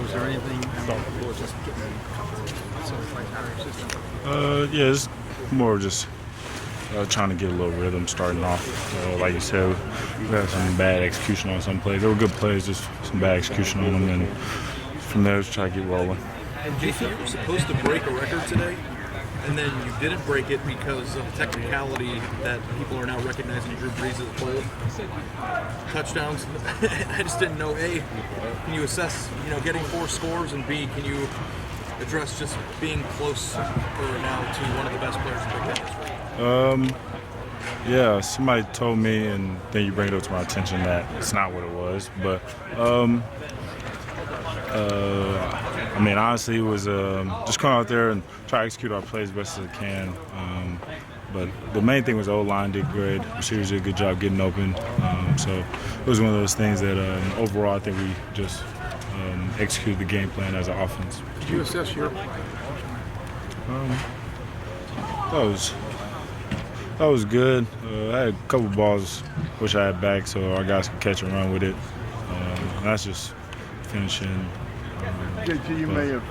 Was there anything or just getting some like out of your system? Yeah, it's more just trying to get a little rhythm starting off. Like you said, we had some bad execution on some plays. They were good plays, just some bad execution on them, and from there, just try to get rolling. And do you think you were supposed to break a record today, and then you didn't break it because of a technicality that people are now recognizing Drew Brees' pulled touchdowns? I just didn't know, A, can you assess, getting 4 scores, and B, can you address just being close now to one of the best players in Big Ten history? Yeah, somebody told me, and then you bring it up to my attention that it's not what it was. But I mean, honestly, it was just come out there and try to execute our plays as best as I can. But the main thing was the O-line did great. Receivers did a good job getting open. So it was one of those things that overall I think we just executed the game plan as an offense. Did you assess your That was good. I had a couple balls which I had back so our guys could catch and run with it. That's just finishing. JT, you may have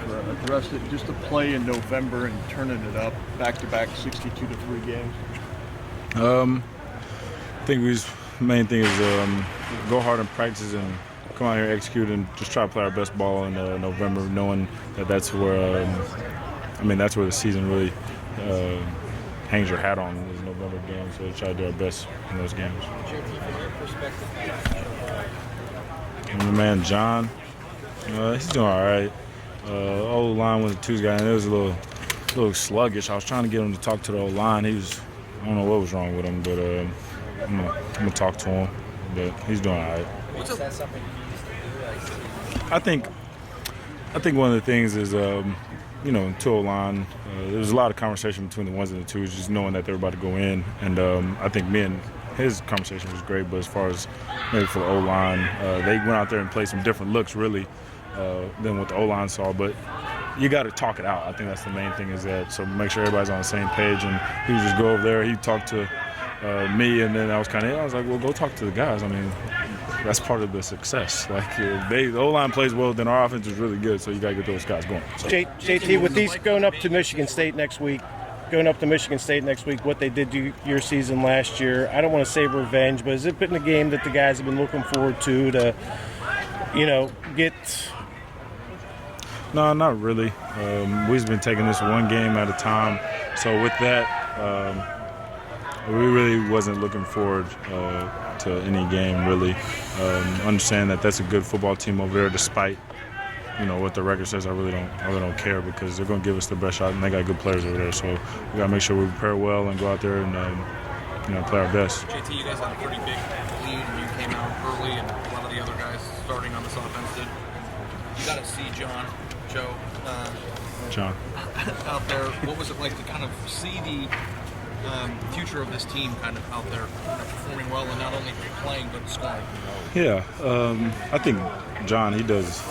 addressed it, just to play in November and turning it up back-to-back 62-3 games. I think main thing is go hard in practice and come out here, execute, and just try to play our best ball in November, knowing that that's where that's where the season really hangs your hat on is November games. So try to do our best in those games. JT, from your perspective? And my man John, he's doing all right. Old line was a twos guy, and it was a little sluggish. I was trying to get him to talk to the old line. I don't know what was wrong with him, but I'm gonna talk to him. But he's doing all right. Is that something you used to do? I think one of the things is to O-line. There was a lot of conversation between the ones and the twos, just knowing that they were about to go in. And I think me and his conversation was great. But as far as maybe for the O-line, they went out there and played some different looks, really, than what the O-line saw. But you got to talk it out. I think that's the main thing is that. So make sure everybody's on the same page. And he would just go over there. He talked to me, and then I was like, well, go talk to the guys. I mean, that's part of the success. Like the O-line plays well, then our offense is really good. So you got to get those guys going. So. JT, with these going up to Michigan State next week, what they did to your season last year, I don't want to say revenge, but has it been a game that the guys have been looking forward to get? No, not really. We've been taking this one game at a time. So with that, we really wasn't looking forward to any game, really. Understand that that's a good football team over there, despite what the record says. I really don't care because they're going to give us the best shot, and they got good players over there. So we got to make sure we prepare well and go out there and play our best. JT, you guys had a pretty big lead, and you came out early, and a lot of the other guys starting on this offense did. You got to see John out there. What was it like to kind of see the future of this team kind of out there performing well and not only playing but scoring? Yeah, I think John, he does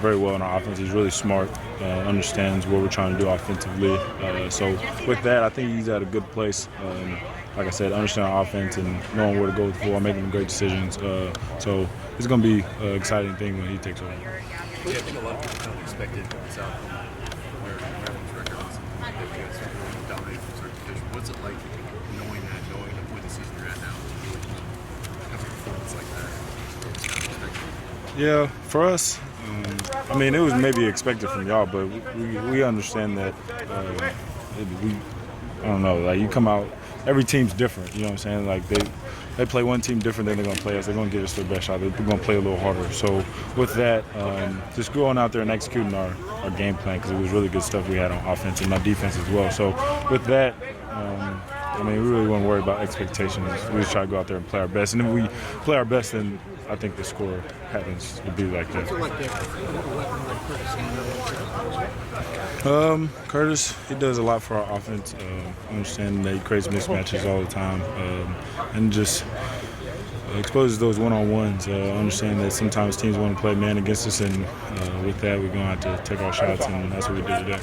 very well in our offense. He's really smart, understands what we're trying to do offensively. So with that, I think he's at a good place. Like I said, understanding our offense and knowing where to go with the ball, making great decisions. So it's going to be an exciting thing when he takes over. Yeah, I think a lot of people kind of expected this outcome where Maryland's record was that you guys really dominated from start to finish. What's it like knowing the point the season you're at now, really have a performance like that? Yeah, for us, it was maybe expected from y'all, but we understand that I don't know, like you come out, every team's different, you know what I'm saying? Like they play one team different than they're going to play us. They're going to give us their best shot. They're going to play a little harder. So with that, just going out there and executing our game plan, because it was really good stuff we had on offense and my defense as well. So with that, we really wouldn't worry about expectations. We just try to go out there and play our best. And if we play our best, then I think the score happens to be like that. Curtis, he does a lot for our offense. Understanding that he creates mismatches all the time, and just exposes those one-on-ones. Understanding that sometimes teams want to play man against us, and with that, we're going to have to take our shots, and that's what we did today.